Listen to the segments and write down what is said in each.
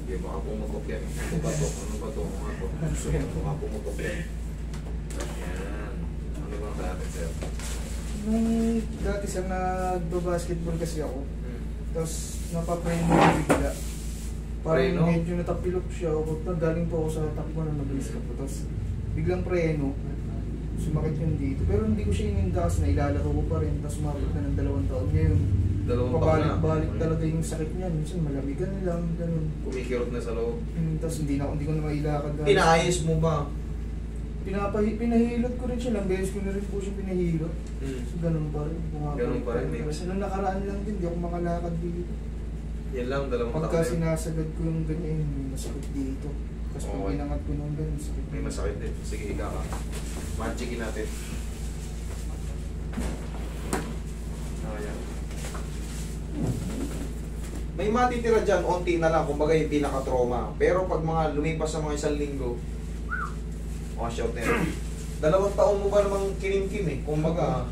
Sige, baka pumutok yan. Ano ba to? Ano ba to? Baka pumutok yan. Yan. Ano bang dati, sir? Nung dati sir, nagbabasketball kasi ako. Tapos napapreno yung bigla. Parang medyo natapilok siya. Galing po ako sa takbo na mabilis ka po. Tapos biglang preno. Sumakit yun dito. Pero hindi ko siya ininda kasi nailalaro ko pa rin. Tapos umabot na ng 2 taon. Ngayon, pabalik-balik talaga yung sakit niya. Minsan malamigan lang, ganun. Kumikirot na sa loob. Tapos hindi ko na mailakad. Pinaayos mo ba? Pinahilot ko rin siya. Lang beses ko na rin po siya pinahilot. So ganun pa rin. Ganun pa rin. Kasi nung nakaraan lang din, hindi ako makalakad dito. Yan lang, 2 taon. Pagka sinasagad ko yung ganyan, may masakit dito. Tapos pag pinangat ko nung ganyan, masakit. May masakit din. Sige, ika ka. Magikin natin. Ayan. May matitira dyan, onti na lang, kumbaga yung pinaka-trauma. Pero pag mga lumipas sa mga 1 linggo, wash out na yan. 2 taon mo ba namang kinimkim eh. Kumbaga,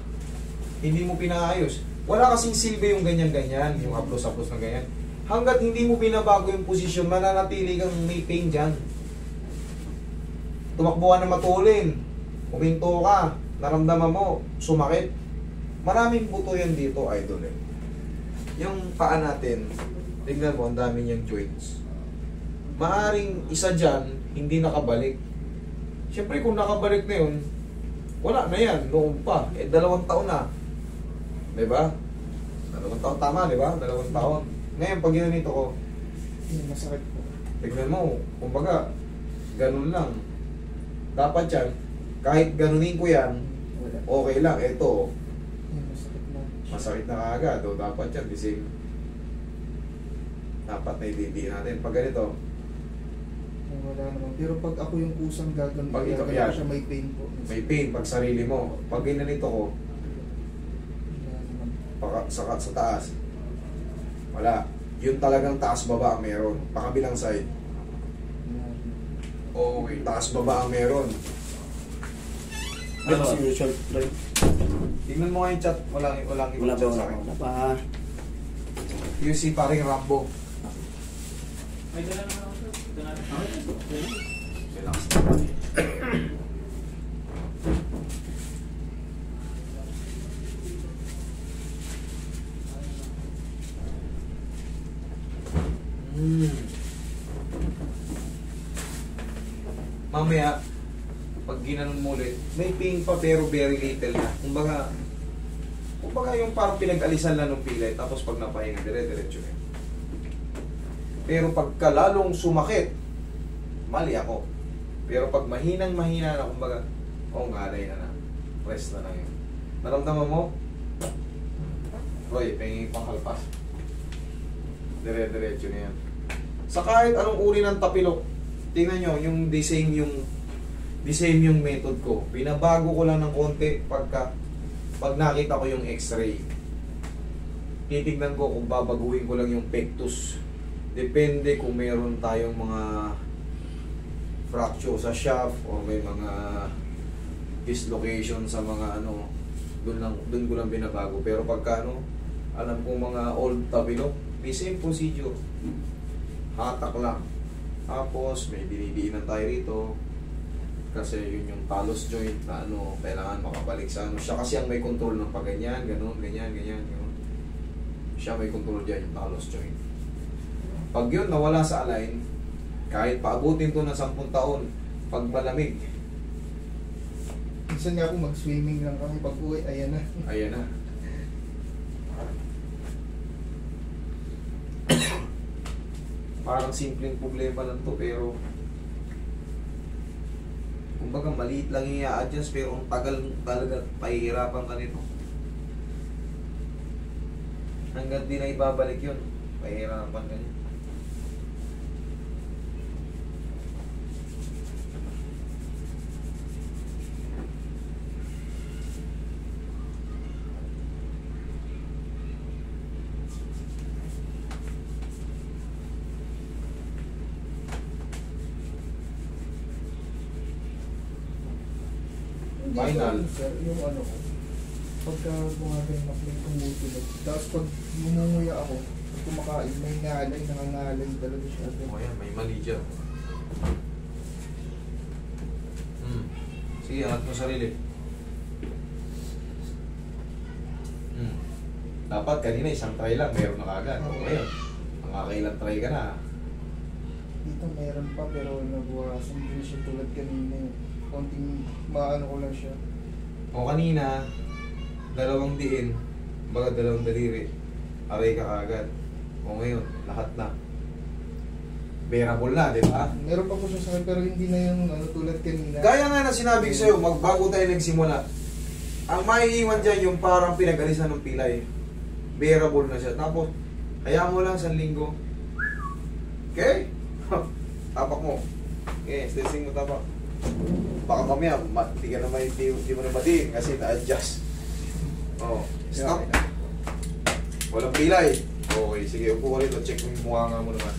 hindi mo pinaayos. Wala kasing silbi yung ganyan-ganyan, yung haplos-haplos na ganyan. Hanggat hindi mo binabago yung posisyon, mananatili kang may pain dyan. Tumakbo ka na matulin, uminto ka, naramdaman mo, sumakit. Maraming buto yan dito, idol eh. Yung paa natin, tignan mo, ang dami niyang joints. Maaring isa dyan, hindi nakabalik. Siyempre kung nakabalik na yun, wala na yan, noon pa. 2 taon na. Diba? 2 taon, tama, diba? 2 taon. Ngayon, pag ginanito ko, masakit po. tignan mo, kumbaga, ganun lang. Dapat yan, kahit ganunin ko yan, okay lang. Ito, masakit na kaagad. O, dapat yan, the same. Dapat na hindi natin. Pag ganito, wala naman. Pero pag ako yung kusang gagawin, pag ikaw yan, siya may pain po. may pain pag sarili mo. Pag ginanito ko, sa taas, wala. Yun talagang taas-baba ang meron. Pakabilang side. Okay, taas-baba ang meron. Ano si usual drive? Tingnan mo nga yung chat. Walang ibang chat sa akin. Wala pa. You see, paring Rambo. May dala naman ako sir. Relax. Mamaya, pag ginanon mo ulit, may pain pa pero very little na. Kumbaga yung parang pinag-alisan lang ng pilay, tapos pag napahinga, dire-diretso na. Pero pagka lalong sumakit, mali ako. Pero pag mahinang-mahina na, kumbaga, ngalay na na. Rest na lang yun. Naramdaman mo? Roy, pengi pang kalpas. Dire-diretso na yan. Sa kahit anong uri ng tapilok, tingnan nyo, yung the same yung method ko. Binabago ko lang ng konti pag nakita ko yung x-ray. Titignan ko kung babaguhin ko lang yung pectus. Depende kung meron tayong mga fracture sa shaft o may mga dislocation sa mga ano, doon ko lang binabago. Pero pagka alam ko mga old tapilok, the same procedure. Hatak lang. Tapos may dinidiinan tayo rito kasi yun yung talus joint na kailangan makabalik sa siya kasi ang may control ng pagganyan, ganun. Siya may control dyan, yung talus joint. Pag yun nawala sa align, kahit paabutin to ng 10 taon, pag malamig, minsan nga po mag-swimming lang kami, pag uwi, ayan na. Parang simpleng problema lang to, pero kumbaga maliit lang yung i-adjust, pero ang tagal talaga, pahihirapan ka nito. Hanggang di na ibabalik yun, pahihirapan ka niya. Final. Sir, yung ko, pagka bumagal na po yung tumutulog, tapos pag gumunguya ako, kumakain, may ngalay, nangangalay talaga siya. O yan, may mali dyan. Sige, angat mo sarili. Dapat kanina isang try lang, meron na kagad. O ngayon, makakailang try ka na. Dito meron pa pero nabuwasan din siya tulad kanina. Konting maano ko lang siya. O kanina, dalawang diin, baga dalawang daliri, aray ka kagad. O ngayon, lahat na. Bearable na, di ba? Meron pa po siya sa akin pero hindi na yung ano, tulad kanina. Gaya nga na sinabi ko sa'yo, magbago tayo nagsimula. Ang maiiwan dyan yung parang pinag-alisan ng pilay. Bearable na siya. Tapos, hayaan mo lang sa linggo. Okay? Tapak mo. Okay, stressing mo tapak. Baka mamaya, di ka naman, di mo na matiin kasi na-adjust. Oh, stop. Walang pilay. Okay, sige, upo ka rito. Check mo yung mukha nga mo naman.